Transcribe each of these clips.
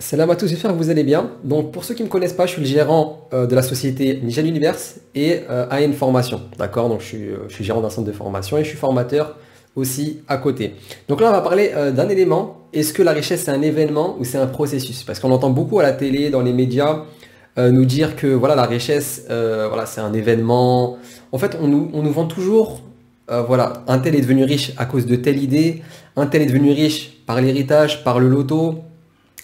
Salam à tous, j'espère que vous allez bien. Donc pour ceux qui ne me connaissent pas, je suis le gérant de la société Nigel Universe et AN Formation. D'accord, donc je suis gérant d'un centre de formation et je suis formateur aussi à côté. Donc là on va parler d'un élément. Est-ce que la richesse c'est un événement ou c'est un processus? Parce qu'on entend beaucoup à la télé, dans les médias, nous dire que voilà la richesse, voilà, c'est un événement. En fait on nous vend toujours, voilà, un tel est devenu riche à cause de telle idée, un tel est devenu riche par l'héritage, par le loto.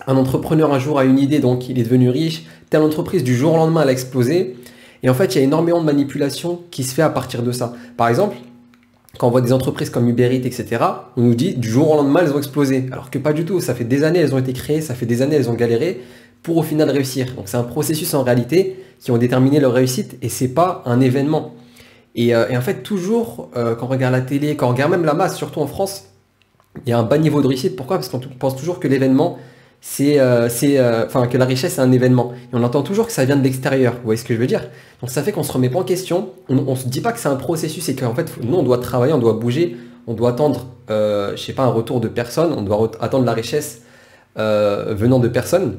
Un entrepreneur un jour a une idée, donc il est devenu riche. Telle entreprise, du jour au lendemain, elle a explosé. Et en fait, il y a énormément de manipulation qui se fait à partir de ça. Par exemple, quand on voit des entreprises comme Uber Eats, etc., on nous dit du jour au lendemain, elles ont explosé. Alors que pas du tout. Ça fait des années, elles ont été créées, ça fait des années, elles ont galéré pour au final réussir. Donc c'est un processus en réalité qui ont déterminé leur réussite et c'est pas un événement. Et en fait, toujours, quand on regarde la télé, quand on regarde même la masse, surtout en France, il y a un bas niveau de réussite. Pourquoi? Parce qu'on pense toujours que l'événement, enfin, que la richesse c'est un événement. Et on entend toujours que ça vient de l'extérieur. Vous voyez ce que je veux dire? Donc ça fait qu'on se remet pas en question. On se dit pas que c'est un processus et qu'en fait, nous, on doit travailler, on doit bouger, on doit attendre, je sais pas, un retour de personne. On doit attendre la richesse venant de personne.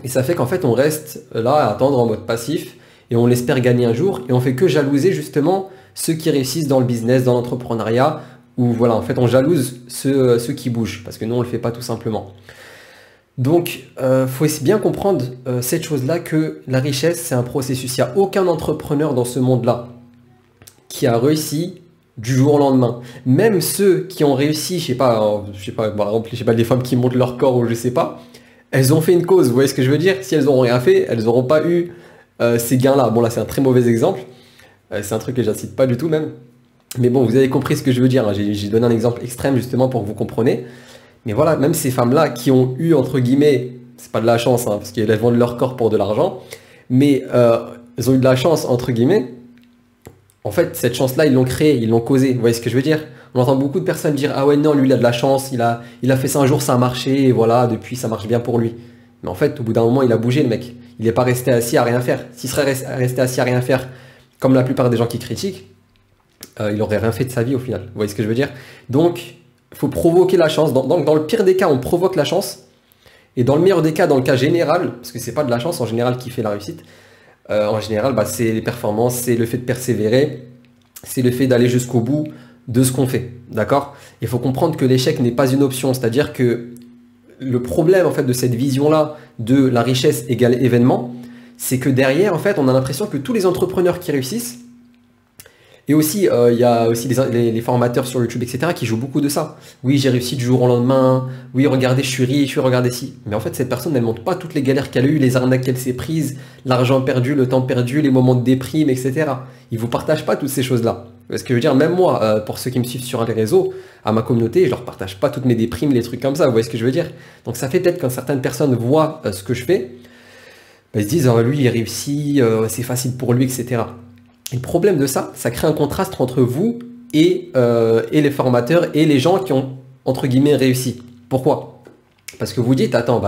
Et ça fait qu'en fait, on reste là à attendre en mode passif et on espère gagner un jour. Et on fait que jalouser justement ceux qui réussissent dans le business, dans l'entrepreneuriat. Ou voilà, en fait, on jalouse ceux qui bougent parce que nous, on le fait pas tout simplement. Donc, faut bien comprendre cette chose-là que la richesse, c'est un processus. Il n'y a aucun entrepreneur dans ce monde-là qui a réussi du jour au lendemain. Même ceux qui ont réussi, je sais pas, par exemple, je sais pas, des femmes qui montent leur corps ou je sais pas, elles ont fait une cause. Vous voyez ce que je veux dire? Si elles n'auront rien fait, elles n'auront pas eu ces gains-là. Bon, là, c'est un très mauvais exemple. C'est un truc que j'incite pas du tout même. Mais bon, vous avez compris ce que je veux dire, hein. J'ai donné un exemple extrême justement pour que vous compreniez. Mais voilà, même ces femmes-là qui ont eu, entre guillemets, c'est pas de la chance, hein, parce qu'elles vendent leur corps pour de l'argent, mais elles ont eu de la chance, entre guillemets. En fait, cette chance-là, ils l'ont créée, ils l'ont causée. Vous voyez ce que je veux dire? On entend beaucoup de personnes dire: ah ouais, non, lui, il a de la chance, il a fait ça un jour, ça a marché, et voilà, depuis, ça marche bien pour lui. Mais en fait, au bout d'un moment, il a bougé, le mec. Il n'est pas resté assis à rien faire. S'il serait resté assis à rien faire, comme la plupart des gens qui critiquent, il n'aurait rien fait de sa vie au final. Vous voyez ce que je veux dire? Donc, il faut provoquer la chance. Dans le pire des cas, on provoque la chance. Et dans le meilleur des cas, dans le cas général, parce que c'est pas de la chance en général qui fait la réussite, en général, bah, c'est les performances, c'est le fait de persévérer, c'est le fait d'aller jusqu'au bout de ce qu'on fait. D'accord? Il faut comprendre que l'échec n'est pas une option. C'est-à-dire que le problème en fait, de cette vision-là de la richesse égale événement, c'est que derrière, en fait, on a l'impression que tous les entrepreneurs qui réussissent, et aussi, il y a aussi les formateurs sur YouTube, etc., qui jouent beaucoup de ça. Oui, j'ai réussi du jour au lendemain. Oui, regardez, je suis riche. Oui, regardez si. Mais en fait, cette personne, elle ne montre pas toutes les galères qu'elle a eues, les arnaques qu'elle s'est prises, l'argent perdu, le temps perdu, les moments de déprime, etc. Ils ne vous partagent pas toutes ces choses-là. Parce que je veux dire, même moi, pour ceux qui me suivent sur les réseaux, à ma communauté, je leur partage pas toutes mes déprimes, les trucs comme ça. Vous voyez ce que je veux dire? Donc ça fait peut-être quand certaines personnes voient ce que je fais, bah, ils se disent: oh, lui, il réussit, c'est facile pour lui, etc. Et le problème de ça, ça crée un contraste entre vous et les formateurs et les gens qui ont, entre guillemets, réussi. Pourquoi? Parce que vous dites: attends,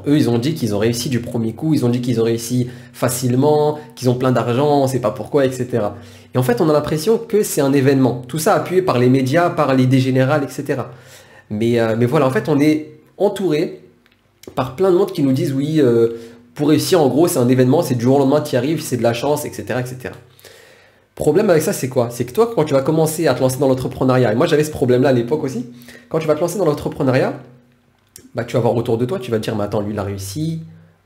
eux, ils ont dit qu'ils ont réussi du premier coup, ils ont dit qu'ils ont réussi facilement, qu'ils ont plein d'argent, on ne sait pas pourquoi, etc. Et en fait, on a l'impression que c'est un événement. Tout ça appuyé par les médias, par l'idée générale, etc. Mais voilà, en fait, on est entouré par plein de monde qui nous disent: oui, pour réussir, en gros, c'est un événement, c'est du jour au lendemain, tu y arrives, c'est de la chance, etc., etc. Problème avec ça, c'est quoi? C'est que toi, quand tu vas commencer à te lancer dans l'entrepreneuriat, et moi j'avais ce problème-là à l'époque aussi, quand tu vas te lancer dans l'entrepreneuriat, bah, tu vas voir autour de toi, tu vas te dire: mais attends, lui il a réussi,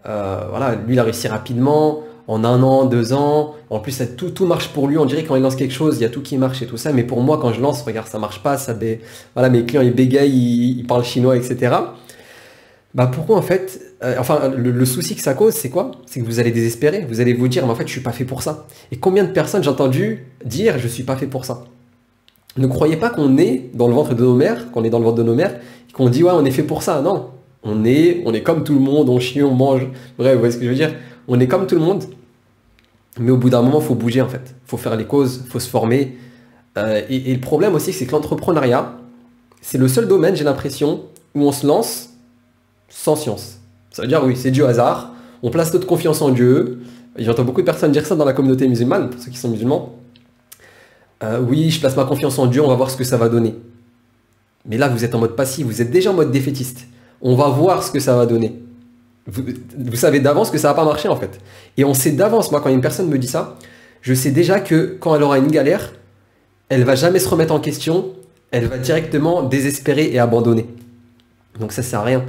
voilà, lui il a réussi rapidement, en 1 an, 2 ans, en plus tout marche pour lui, on dirait quand il lance quelque chose, il y a tout qui marche et tout ça, mais pour moi quand je lance, regarde, ça marche pas, voilà, mes clients ils bégayent, ils parlent chinois, etc. Bah pourquoi en fait, enfin le souci que ça cause c'est quoi? C'est que vous allez désespérer, vous allez vous dire: mais en fait je suis pas fait pour ça. Et combien de personnes j'ai entendu dire: je suis pas fait pour ça? Ne croyez pas qu'on est dans le ventre de nos mères, qu'on est dans le ventre de nos mères, et qu'on dit: ouais, on est fait pour ça. Non, on est comme tout le monde, on chie, on mange, bref, vous voyez ce que je veux dire? On est comme tout le monde, mais au bout d'un moment il faut bouger en fait, il faut faire les causes, il faut se former. Et le problème aussi c'est que l'entrepreneuriat, c'est le seul domaine, j'ai l'impression, où on se lance sans science. Ça veut dire, oui, c'est du hasard, on place notre confiance en Dieu. J'entends beaucoup de personnes dire ça dans la communauté musulmane, pour ceux qui sont musulmans. Oui, je place ma confiance en Dieu, on va voir ce que ça va donner. Mais là, vous êtes en mode passif, vous êtes déjà en mode défaitiste. On va voir ce que ça va donner. Vous, vous savez d'avance que ça va pas marcher en fait. Et on sait d'avance, moi quand une personne me dit ça, je sais déjà que quand elle aura une galère, elle va jamais se remettre en question, elle va directement désespérer et abandonner. Donc ça sert à rien.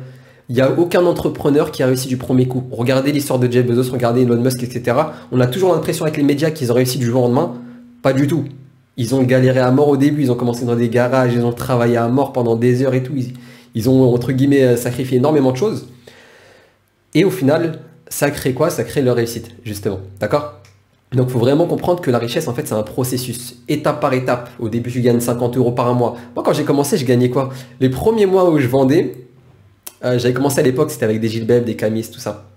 Il n'y a aucun entrepreneur qui a réussi du premier coup. Regardez l'histoire de Jeff Bezos, regardez Elon Musk, etc. On a toujours l'impression avec les médias qu'ils ont réussi du jour au lendemain. Pas du tout. Ils ont galéré à mort au début, ils ont commencé dans des garages, ils ont travaillé à mort pendant des heures et tout. Ils ont, entre guillemets, sacrifié énormément de choses. Et au final, ça crée quoi? Ça crée leur réussite, justement. D'accord? Donc il faut vraiment comprendre que la richesse, en fait, c'est un processus, étape par étape. Au début, tu gagnes 50 euros par mois. Moi, quand j'ai commencé, je gagnais quoi? Les premiers mois où je vendais, j'avais commencé à l'époque, c'était avec des gilbert, des camis, tout ça.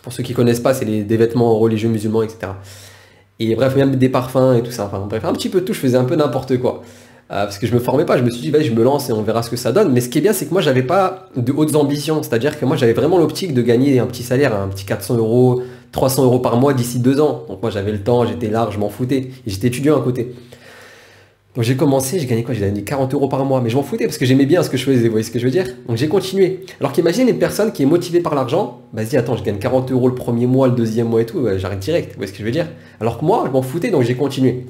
Pour ceux qui connaissent pas, c'est des vêtements religieux musulmans, etc. Et bref, même des parfums et tout ça. Enfin bref, un petit peu de tout, je faisais un peu n'importe quoi. Parce que je me formais pas, je me suis dit, vas-y, je me lance et on verra ce que ça donne. Mais ce qui est bien, c'est que moi, j'avais pas de hautes ambitions. C'est-à-dire que moi, j'avais vraiment l'optique de gagner un petit salaire, un petit 400 euros, 300 euros par mois d'ici 2 ans. Donc moi, j'avais le temps, j'étais large, je m'en foutais. Et j'étais étudiant à côté. Donc j'ai commencé, j'ai gagné quoi? J'ai gagné 40 euros par mois, mais je m'en foutais parce que j'aimais bien ce que je faisais, vous voyez ce que je veux dire? Donc j'ai continué. Alors qu'imagine une personne qui est motivée par l'argent, bah vas-y, attends, je gagne 40 euros le premier mois, le deuxième mois et tout, j'arrête direct, vous voyez ce que je veux dire? Alors que moi, je m'en foutais, donc j'ai continué.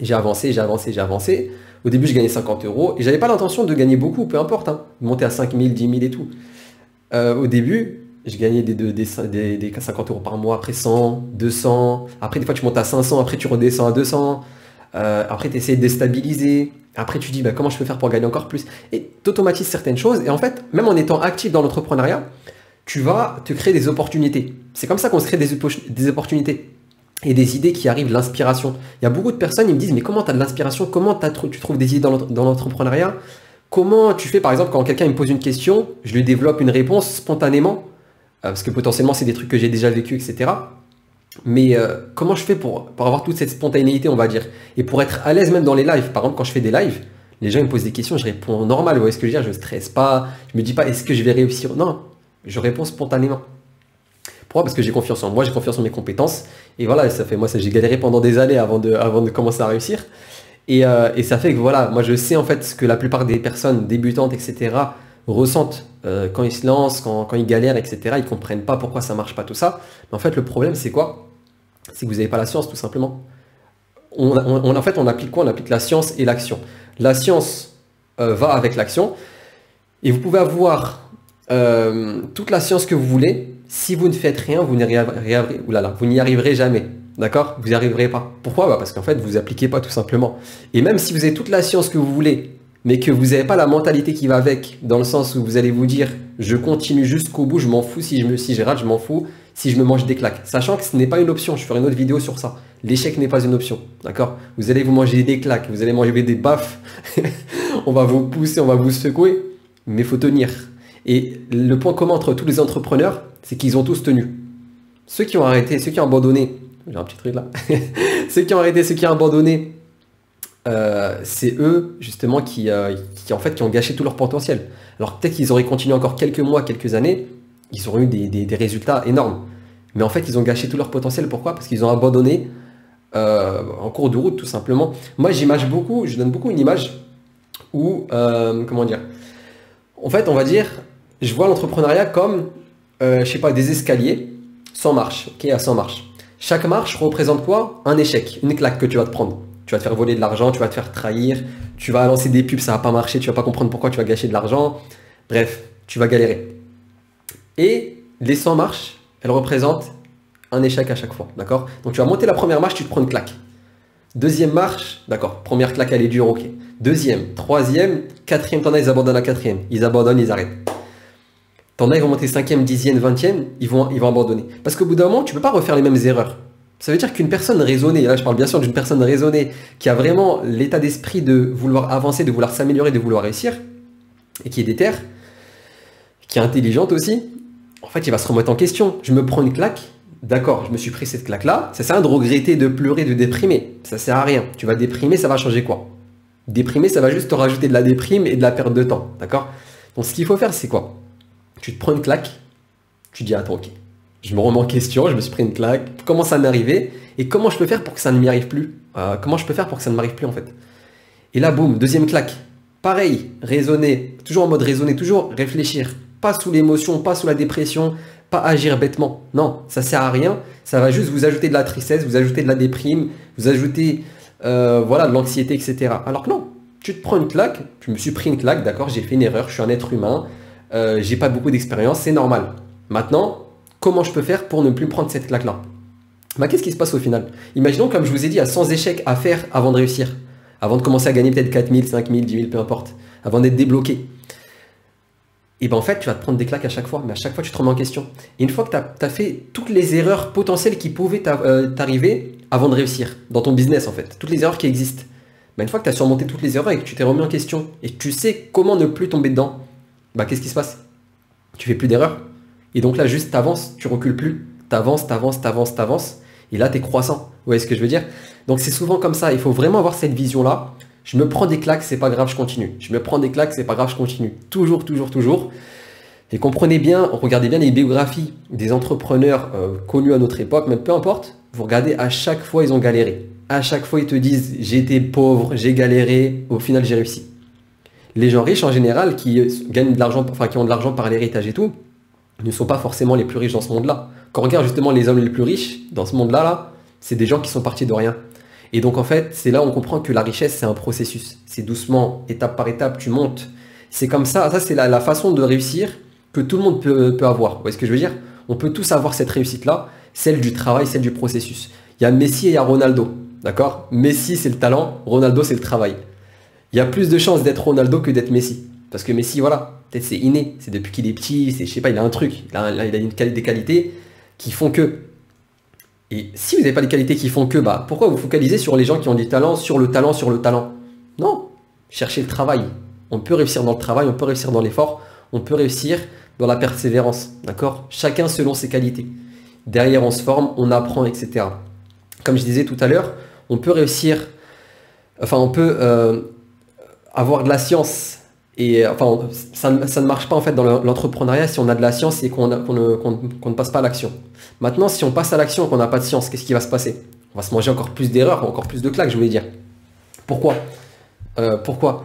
J'ai avancé, j'ai avancé, j'ai avancé. Au début, je gagnais 50 euros et j'avais pas l'intention de gagner beaucoup, peu importe, hein, de monter à 5 000, 10 000 et tout. Au début, je gagnais des 50 euros par mois, après 100, 200, après des fois tu montes à 500, après tu redescends à 200. Après, tu essaies de déstabiliser. Après, tu dis bah, comment je peux faire pour gagner encore plus. Et tu automatises certaines choses. Et en fait, même en étant actif dans l'entrepreneuriat, tu vas te créer des opportunités. C'est comme ça qu'on se crée des opportunités et des idées qui arrivent, l'inspiration. Il y a beaucoup de personnes, ils me disent mais comment tu as de l'inspiration? Comment tu trouves des idées dans l'entrepreneuriat? Comment tu fais par exemple quand quelqu'un me pose une question, je lui développe une réponse spontanément parce que potentiellement c'est des trucs que j'ai déjà vécu, etc. Mais comment je fais pour avoir toute cette spontanéité, on va dire, et pour être à l'aise même dans les lives. Par exemple, quand je fais des lives, les gens ils me posent des questions, je réponds normal, vous voyez ce que je veux dire, je ne stresse pas, je me dis pas est-ce que je vais réussir. Non, je réponds spontanément. Pourquoi? Parce que j'ai confiance en moi, j'ai confiance en mes compétences. Et voilà, ça fait moi, j'ai galéré pendant des années avant de commencer à réussir. Et ça fait que voilà, moi je sais en fait ce que la plupart des personnes débutantes, etc., ressentent quand ils se lancent, quand ils galèrent, etc. Ils comprennent pas pourquoi ça marche pas tout ça. Mais en fait, le problème, c'est quoi? C'est que vous n'avez pas la science, tout simplement. En fait, on applique quoi? On applique la science et l'action. La science va avec l'action. Et vous pouvez avoir toute la science que vous voulez. Si vous ne faites rien, vous n'y arriverez jamais. D'accord? Vous n'y arriverez pas. Pourquoi? Bah parce qu'en fait, vous appliquez pas tout simplement. Et même si vous avez toute la science que vous voulez, mais que vous n'avez pas la mentalité qui va avec, dans le sens où vous allez vous dire, je continue jusqu'au bout, je m'en fous, si je rate, je m'en fous, si je me mange des claques. Sachant que ce n'est pas une option, je ferai une autre vidéo sur ça. L'échec n'est pas une option, d'accord? Vous allez vous manger des claques, vous allez manger des baffes, on va vous pousser, on va vous secouer, mais il faut tenir. Et le point commun entre tous les entrepreneurs, c'est qu'ils ont tous tenu. Ceux qui ont arrêté, ceux qui ont abandonné, j'ai un petit truc là, ceux qui ont arrêté, ceux qui ont abandonné, c'est eux justement qui ont gâché tout leur potentiel. Alors peut-être qu'ils auraient continué encore quelques mois, quelques années, ils auraient eu des résultats énormes. Mais en fait, ils ont gâché tout leur potentiel. Pourquoi? Parce qu'ils ont abandonné en cours de route, tout simplement. Moi, je donne beaucoup une image où, comment dire, en fait, on va dire, je vois l'entrepreneuriat comme, je sais pas, des escaliers, 100 marches, ok, à 100 marches. Chaque marche représente quoi? Un échec, une claque que tu vas te prendre. Tu vas te faire voler de l'argent, tu vas te faire trahir, tu vas lancer des pubs, ça va pas marcher, tu vas pas comprendre pourquoi tu vas gâcher de l'argent. Bref, tu vas galérer. Et les 100 marches, elles représentent un échec à chaque fois, d'accord? Donc tu vas monter la première marche, tu te prends une claque. Deuxième marche, d'accord, première claque, elle est dure, ok. Deuxième, troisième, quatrième, t'en as, ils abandonnent la quatrième. Ils abandonnent, ils arrêtent. T'en as, ils vont monter cinquième, dixième, vingtième, ils vont abandonner. Parce qu'au bout d'un moment, tu peux pas refaire les mêmes erreurs. Ça veut dire qu'une personne raisonnée, et là je parle bien sûr d'une personne raisonnée, qui a vraiment l'état d'esprit de vouloir avancer, de vouloir s'améliorer, de vouloir réussir, et qui est déter, qui est intelligente aussi, en fait il va se remettre en question. Je me prends une claque, d'accord, je me suis pris cette claque-là, ça sert à rien de regretter, de pleurer, de déprimer, ça sert à rien. Tu vas déprimer, ça va changer quoi? Déprimer, ça va juste te rajouter de la déprime et de la perte de temps, d'accord? Donc ce qu'il faut faire, c'est quoi? Tu te prends une claque, tu dis attends, ok. Je me remets en question, je me suis pris une claque, comment ça m'est arrivé et comment je peux faire pour que ça ne m'y arrive plus? Comment je peux faire pour que ça ne m'arrive plus en fait? Et là, boum, deuxième claque. Pareil, raisonner, toujours en mode raisonner, toujours réfléchir. Pas sous l'émotion, pas sous la dépression, pas agir bêtement. Non, ça sert à rien. Ça va juste vous ajouter de la tristesse, vous ajouter de la déprime, vous ajouter voilà, de l'anxiété, etc. Alors que non, tu te prends une claque, je me suis pris une claque, d'accord, j'ai fait une erreur, je suis un être humain, j'ai pas beaucoup d'expérience, c'est normal. Maintenant, comment je peux faire pour ne plus prendre cette claque-là? Bah, qu'est-ce qui se passe au final? Imaginons, comme je vous ai dit, il y a 100 échecs à faire avant de réussir, avant de commencer à gagner peut-être 4000, 5000, 10 000, peu importe, avant d'être débloqué. Et ben en fait, tu vas te prendre des claques à chaque fois, mais à chaque fois, tu te remets en question. Et une fois que tu as fait toutes les erreurs potentielles qui pouvaient t'arriver avant de réussir, dans ton business en fait, toutes les erreurs qui existent, ben une fois que tu as surmonté toutes les erreurs et que tu t'es remis en question, et que tu sais comment ne plus tomber dedans, bah qu'est-ce qui se passe? Tu fais plus d'erreurs. Et donc là, juste t'avances, tu recules plus, t'avances, et là, tu es croissant. Vous voyez ce que je veux dire? Donc c'est souvent comme ça, il faut vraiment avoir cette vision-là. Je me prends des claques, c'est pas grave, je continue. Je me prends des claques, c'est pas grave, je continue. Toujours, toujours, toujours. Et comprenez bien, regardez bien les biographies des entrepreneurs connus à notre époque, mais peu importe, vous regardez, à chaque fois, ils ont galéré. À chaque fois, ils te disent, j'ai été pauvre, j'ai galéré, au final, j'ai réussi. Les gens riches, en général, qui gagnent de l'argent, enfin, qui ont de l'argent par l'héritage et tout, ne sont pas forcément les plus riches dans ce monde-là. Quand on regarde justement les hommes les plus riches dans ce monde-là, là, c'est des gens qui sont partis de rien. Et donc en fait, c'est là où on comprend que la richesse, c'est un processus. C'est doucement, étape par étape, tu montes. C'est comme ça c'est la façon de réussir que tout le monde peut avoir. Vous voyez ce que je veux dire? On peut tous avoir cette réussite-là, celle du travail, celle du processus. Il y a Messi et il y a Ronaldo, d'accord? Messi, c'est le talent, Ronaldo, c'est le travail. Il y a plus de chances d'être Ronaldo que d'être Messi. Parce que Messi, voilà, peut-être c'est inné, c'est depuis qu'il est petit, je sais pas, il a un truc, il a des qualités qui font que. Et si vous n'avez pas les qualités qui font que, bah, pourquoi vous focalisez sur les gens qui ont du talent, sur le talent, sur le talent? Non, cherchez le travail. On peut réussir dans le travail, on peut réussir dans l'effort, on peut réussir dans la persévérance, d'accord? Chacun selon ses qualités. Derrière, on se forme, on apprend, etc. Comme je disais tout à l'heure, on peut réussir, enfin, on peut avoir de la science. Et enfin, ça ne marche pas en fait dans l'entrepreneuriat si on a de la science et qu'on ne passe pas à l'action. Maintenant, si on passe à l'action et qu'on n'a pas de science, qu'est-ce qui va se passer? On va se manger encore plus d'erreurs, encore plus de claques, je voulais dire. Pourquoi? Pourquoi?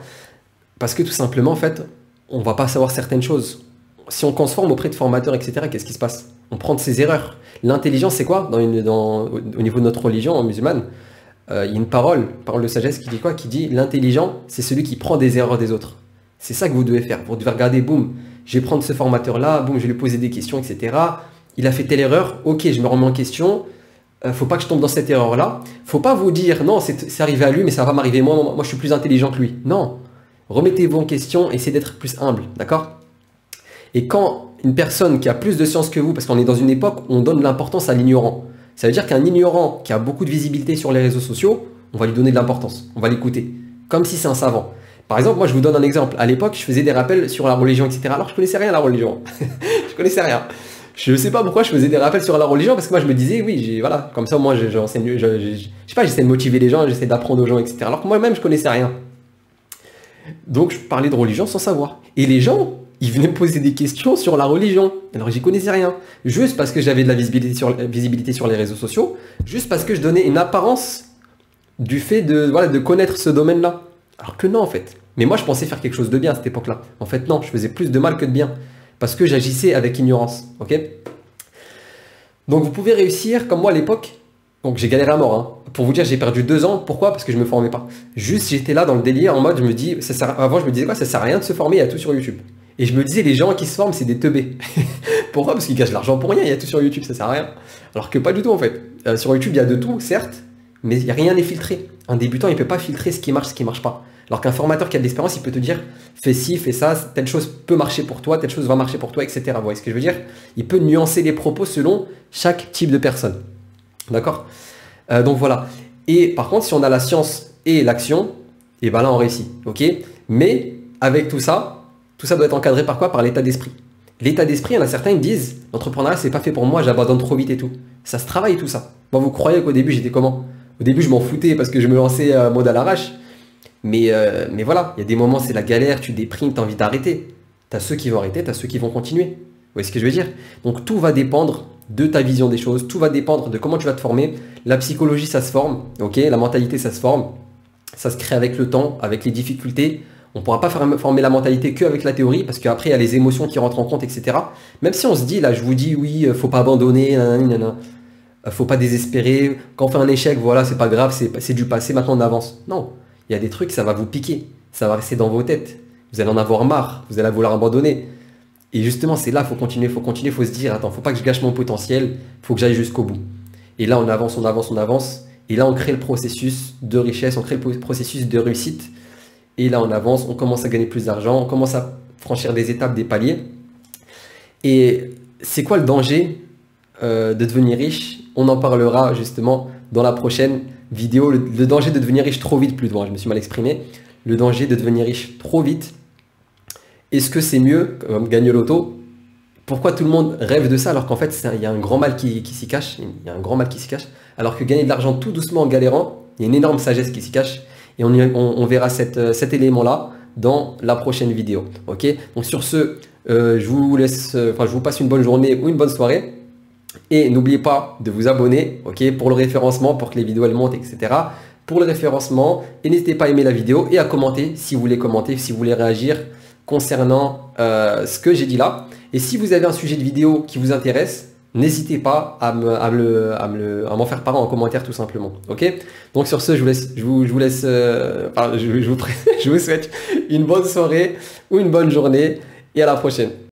Parce que tout simplement, en fait, on ne va pas savoir certaines choses. Si on se forme auprès de formateurs, etc., qu'est-ce qui se passe? On prend de ses erreurs. L'intelligence, c'est quoi au niveau de notre religion musulmane? Il y a une parole de sagesse qui dit quoi? Qui dit l'intelligent, c'est celui qui prend des erreurs des autres. C'est ça que vous devez faire. Vous devez regarder, boum, je vais prendre ce formateur-là, boum, je vais lui poser des questions, etc. Il a fait telle erreur, ok, je me remets en question. Faut pas que je tombe dans cette erreur-là. Faut pas vous dire, non, c'est arrivé à lui, mais ça va m'arriver moi, je suis plus intelligent que lui. Non. Remettez-vous en question, essayez d'être plus humble, d'accord? Et quand une personne qui a plus de science que vous, parce qu'on est dans une époque où on donne l'importance à l'ignorant, ça veut dire qu'un ignorant qui a beaucoup de visibilité sur les réseaux sociaux, on va lui donner de l'importance, on va l'écouter, comme si c'est un savant. Par exemple, moi je vous donne un exemple. À l'époque, je faisais des rappels sur la religion, etc. Alors je connaissais rien à la religion. Je connaissais rien. Je ne sais pas pourquoi je faisais des rappels sur la religion, parce que moi je me disais, oui, voilà, comme ça moi j'enseigne, je sais pas, j'essaie de motiver les gens, j'essaie d'apprendre aux gens, etc. Alors que moi-même je connaissais rien. Donc je parlais de religion sans savoir. Et les gens, ils venaient me poser des questions sur la religion. Alors j'y connaissais rien. Juste parce que j'avais de la visibilité sur les réseaux sociaux, juste parce que je donnais une apparence du fait de connaître ce domaine-là. Alors que non, en fait. Mais moi, je pensais faire quelque chose de bien à cette époque-là. En fait, non, je faisais plus de mal que de bien. Parce que j'agissais avec ignorance. Ok? Donc, vous pouvez réussir, comme moi à l'époque. Donc, j'ai galéré à mort. Hein. Pour vous dire, j'ai perdu 2 ans. Pourquoi? Parce que je ne me formais pas. Juste, j'étais là dans le délire, en mode, avant, je me disais quoi? Ça sert à rien de se former, il y a tout sur YouTube. Et je me disais, les gens qui se forment, c'est des teubés. Pourquoi? Parce qu'ils gâchent l'argent pour rien, il y a tout sur YouTube, ça sert à rien. Alors que pas du tout, en fait. Sur YouTube, il y a de tout, certes, mais rien n'est filtré. Un débutant, il ne peut pas filtrer ce qui marche pas. Alors qu'un formateur qui a de l'expérience, il peut te dire, fais ci, fais ça, telle chose peut marcher pour toi, telle chose va marcher pour toi, etc. Vous voyez ce que je veux dire? Il peut nuancer les propos selon chaque type de personne. D'accord? Donc voilà. Et par contre, si on a la science et l'action, et ben là, on réussit. Ok? Mais avec tout ça doit être encadré par quoi? Par l'état d'esprit. L'état d'esprit, il y en a certains qui me disent, l'entrepreneuriat, c'est pas fait pour moi, j'abandonne trop vite et tout. Ça se travaille tout ça. Moi, vous croyez qu'au début, j'étais comment? Au début, je m'en foutais parce que je me lançais mode à l'arrache. Mais voilà, il y a des moments, c'est la galère, tu déprimes, tu as envie d'arrêter. Tu as ceux qui vont arrêter, tu as ceux qui vont continuer. Vous voyez ce que je veux dire? Donc tout va dépendre de ta vision des choses, tout va dépendre de comment tu vas te former. La psychologie, ça se forme, ok? La mentalité, ça se forme. Ça se crée avec le temps, avec les difficultés. On ne pourra pas former la mentalité qu'avec la théorie, parce qu'après, il y a les émotions qui rentrent en compte, etc. Même si on se dit, là, je vous dis, oui, faut pas abandonner, faut pas désespérer. Quand on fait un échec, voilà, c'est pas grave, c'est du passé, maintenant on avance. Non, il y a des trucs, ça va vous piquer, ça va rester dans vos têtes. Vous allez en avoir marre, vous allez vouloir abandonner. Et justement, c'est là, il faut se dire, attends, faut pas que je gâche mon potentiel, il faut que j'aille jusqu'au bout. Et là, on avance, on avance, on avance. Et là, on crée le processus de richesse, on crée le processus de réussite. Et là, on avance, on commence à gagner plus d'argent, on commence à franchir des étapes, des paliers. Et c'est quoi le danger de devenir riche? On en parlera justement dans la prochaine vidéo. Le danger de devenir riche trop vite, plutôt, je me suis mal exprimé. Le danger de devenir riche trop vite. Est-ce que c'est mieux, comme gagner l'auto? Pourquoi tout le monde rêve de ça alors qu'en fait, il y a un grand mal qui s'y cache. Il y a un grand mal qui s'y cache. Alors que gagner de l'argent tout doucement en galérant, il y a une énorme sagesse qui s'y cache. Et on verra cet élément-là dans la prochaine vidéo. Ok? Donc sur ce, je vous passe une bonne journée ou une bonne soirée. Et n'oubliez pas de vous abonner, ok, pour le référencement, pour que les vidéos elles montent, etc. Pour le référencement. Et n'hésitez pas à aimer la vidéo et à commenter si vous voulez commenter, si vous voulez réagir concernant ce que j'ai dit là. Et si vous avez un sujet de vidéo qui vous intéresse, n'hésitez pas à m'en faire part en commentaire tout simplement. Ok? Donc sur ce, je vous souhaite une bonne soirée ou une bonne journée et à la prochaine.